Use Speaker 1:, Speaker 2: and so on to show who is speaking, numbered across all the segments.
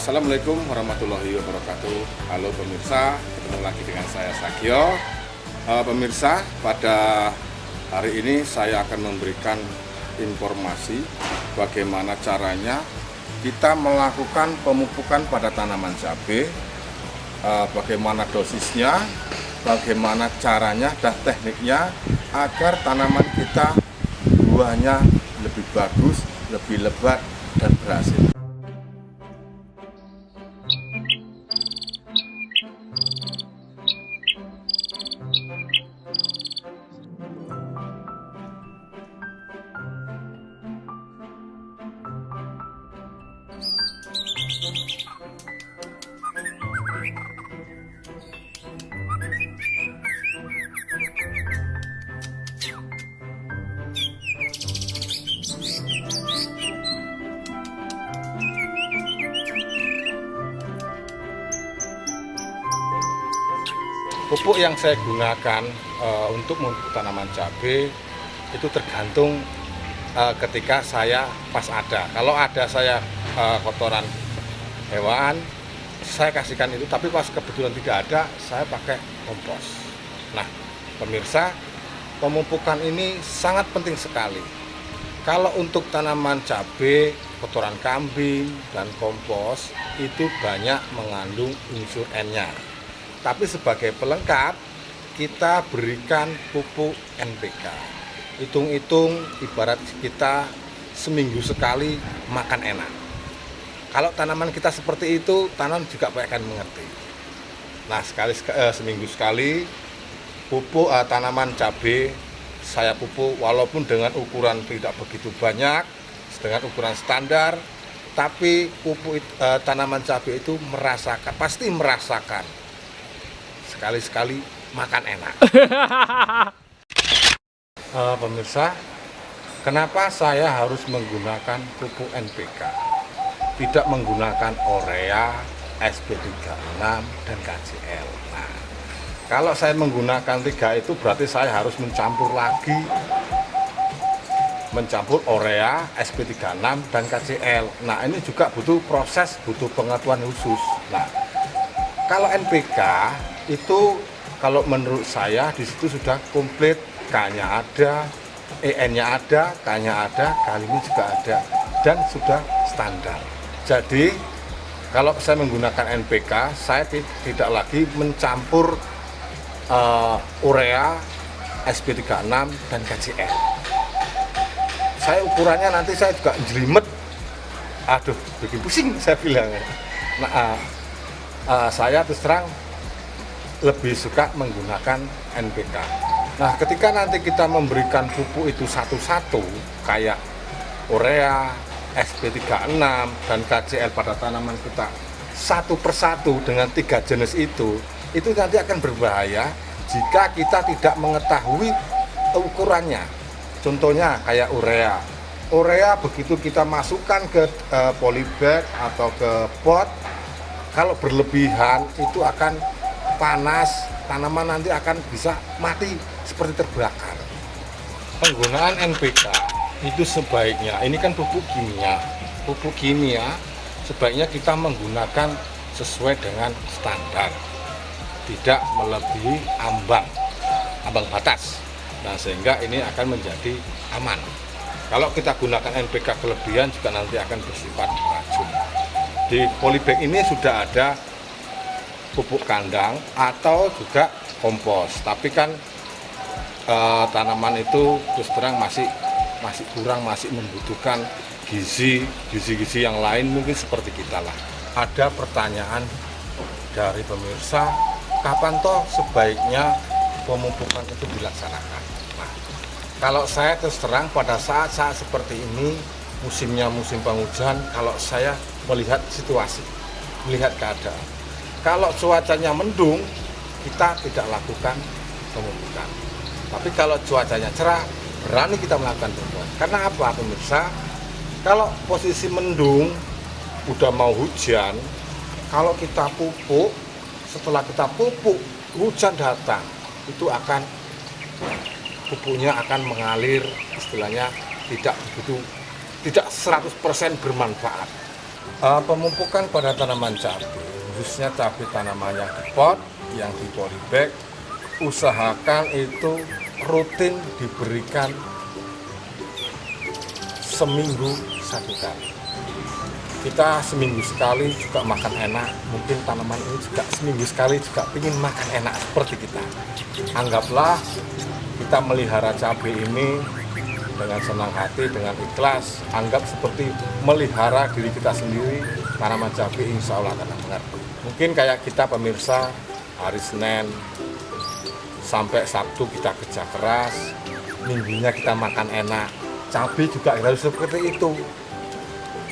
Speaker 1: Assalamualaikum warahmatullahi wabarakatuh. Halo pemirsa, ketemu lagi dengan saya Sagio. Pemirsa, pada hari ini saya akan memberikan informasi bagaimana caranya kita melakukan pemupukan pada tanaman cabai, bagaimana dosisnya, bagaimana caranya dan tekniknya agar tanaman kita buahnya lebih bagus, lebih lebat dan berhasil. Pupuk yang saya gunakan untuk memupuk tanaman cabai itu tergantung ketika saya pas ada. Kalau ada saya kotoran hewan, saya kasihkan itu. Tapi pas kebetulan tidak ada, saya pakai kompos. Nah, pemirsa, pemupukan ini sangat penting sekali. Kalau untuk tanaman cabai, kotoran kambing dan kompos itu banyak mengandung unsur N-nya. Tapi sebagai pelengkap, kita berikan pupuk NPK. Hitung-hitung ibarat kita seminggu sekali makan enak. Kalau tanaman kita seperti itu, tanaman juga akan mengerti. Nah, seminggu sekali pupuk tanaman cabai saya pupuk walaupun dengan ukuran tidak begitu banyak, dengan ukuran standar, tapi pupuk tanaman cabai itu pasti merasakan. Sekali-sekali makan enak. Pemirsa, kenapa saya harus menggunakan pupuk NPK? Tidak menggunakan urea, SP36 dan KCL. Nah, kalau saya menggunakan 3 itu berarti saya harus mencampur urea, SP36 dan KCL. Nah, ini juga butuh proses, butuh pengetahuan khusus. Nah, kalau NPK itu kalau menurut saya di situ sudah komplit, K-nya ada, EN-nya ada, K-nya ada, kalinya juga ada dan sudah standar. Jadi kalau saya menggunakan NPK, saya tidak lagi mencampur urea, SP36 dan KCL. Saya ukurannya nanti saya juga jelimet, aduh bikin pusing saya bilang. Nah, saya terus terang lebih suka menggunakan NPK. Nah, ketika nanti kita memberikan pupuk itu satu-satu kayak urea, SP36 dan KCL pada tanaman kita satu persatu dengan 3 jenis itu nanti akan berbahaya jika kita tidak mengetahui ukurannya. Contohnya kayak urea. Urea begitu kita masukkan ke polybag atau ke pot, kalau berlebihan itu akan panas, tanaman nanti akan bisa mati seperti terbakar. Penggunaan NPK itu sebaiknya, ini kan pupuk kimia sebaiknya kita menggunakan sesuai dengan standar, tidak melebihi ambang batas. Nah, sehingga ini akan menjadi aman. Kalau kita gunakan NPK kelebihan juga nanti akan bersifat racun. Di polybag ini sudah ada pupuk kandang atau juga kompos, tapi kan tanaman itu terus terang masih kurang, masih membutuhkan gizi yang lain, mungkin seperti kita lah. Ada pertanyaan dari pemirsa, kapan toh sebaiknya pemupukan itu dilaksanakan? Nah, kalau saya terus terang pada saat-saat seperti ini, musimnya musim penghujan, kalau saya melihat situasi, melihat keadaan. Kalau cuacanya mendung, kita tidak lakukan pemupukan. Tapi kalau cuacanya cerah, berani kita melakukan pemupukan. Karena apa, pemirsa? Kalau posisi mendung, udah mau hujan, kalau kita pupuk, setelah kita pupuk, hujan datang, itu akan pupuknya akan mengalir, istilahnya tidak 100% bermanfaat. Pemupukan pada tanaman cabai, khususnya cabai tanaman yang di pot, yang di polybag, usahakan itu rutin diberikan seminggu 1 kali. Kita seminggu sekali juga makan enak, mungkin tanaman ini juga seminggu sekali juga ingin makan enak seperti kita. Anggaplah kita melihara cabai ini dengan senang hati, dengan ikhlas, anggap seperti melihara diri kita sendiri. Tanaman cabai insya Allah akan mengerti. Mungkin kayak kita pemirsa, hari Senin sampai Sabtu kita kerja keras, minggunya kita makan enak. Cabai juga harus seperti itu.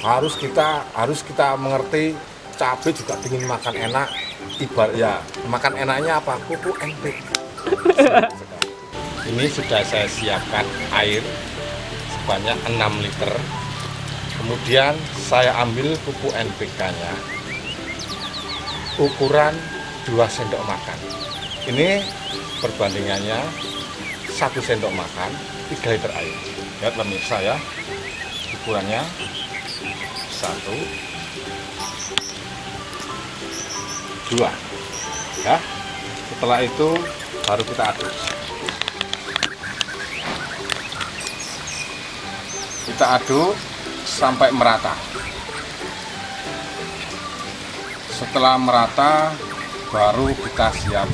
Speaker 1: Harus kita mengerti, cabai juga ingin makan enak. Ibarat ya, makan enaknya apa? Pupuk NPK. Ini sudah saya siapkan air sebanyak 6 liter. Kemudian saya ambil pupuk NPK-nya ukuran 2 sendok makan. Ini perbandingannya 1 sendok makan 3 liter air. Lihat pemirsa ya, ukurannya 1, 2 ya. Setelah itu baru kita aduk. Kita aduk sampai merata. Setelah merata baru kita siap.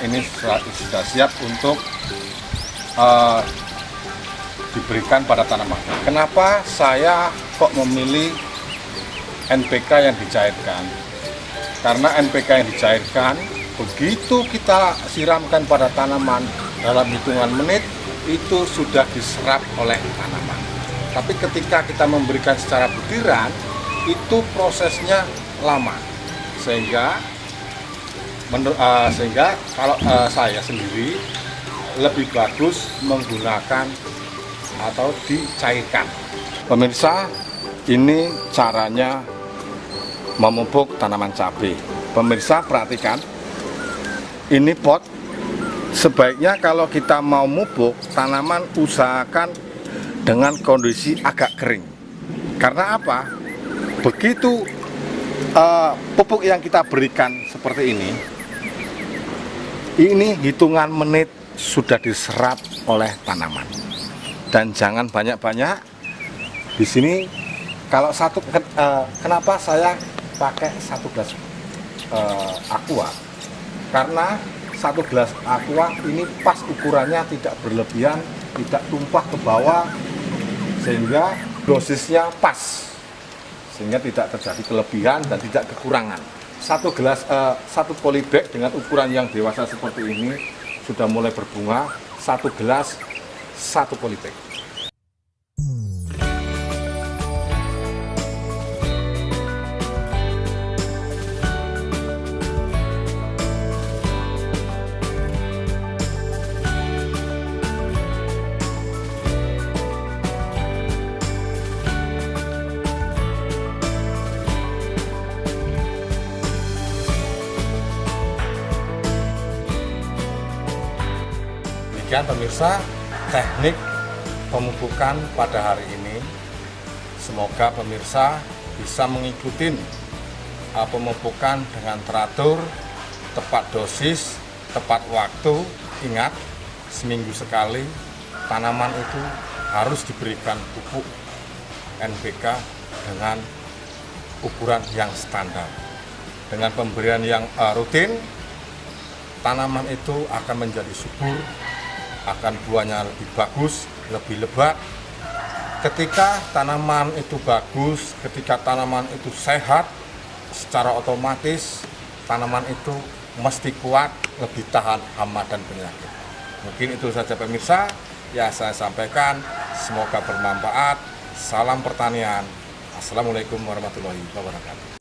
Speaker 1: Ini sudah siap untuk diberikan pada tanaman. Kenapa saya kok memilih NPK yang dicairkan? Karena NPK yang dicairkan begitu kita siramkan pada tanaman dalam hitungan menit itu sudah diserap oleh tanaman. Tapi ketika kita memberikan secara butiran itu prosesnya lama, sehingga kalau saya sendiri lebih bagus menggunakan atau dicairkan. Pemirsa, ini caranya memupuk tanaman cabai. Pemirsa perhatikan, ini pot. Sebaiknya kalau kita mau mupuk tanaman usahakan dengan kondisi agak kering. Karena apa? Begitu pupuk yang kita berikan seperti ini hitungan menit sudah diserap oleh tanaman. Dan jangan banyak-banyak. Di sini kalau kenapa saya pakai 1 gelas aqua? Karena 1 gelas aqua ini pas ukurannya, tidak berlebihan, tidak tumpah ke bawah, sehingga dosisnya pas, sehingga tidak terjadi kelebihan dan tidak kekurangan. 1 polybag dengan ukuran yang dewasa seperti ini sudah mulai berbunga. 1 gelas 1 polybag. Demikian pemirsa teknik pemupukan pada hari ini. Semoga pemirsa bisa mengikuti pemupukan dengan teratur, tepat dosis, tepat waktu. Ingat, seminggu sekali tanaman itu harus diberikan pupuk NPK dengan ukuran yang standar. Dengan pemberian yang rutin, tanaman itu akan menjadi subur, akan buahnya lebih bagus, lebih lebat. Ketika tanaman itu bagus, ketika tanaman itu sehat, secara otomatis tanaman itu mesti kuat, lebih tahan hama dan penyakit. Mungkin itu saja pemirsa yang saya sampaikan, semoga bermanfaat. Salam pertanian. Assalamualaikum warahmatullahi wabarakatuh.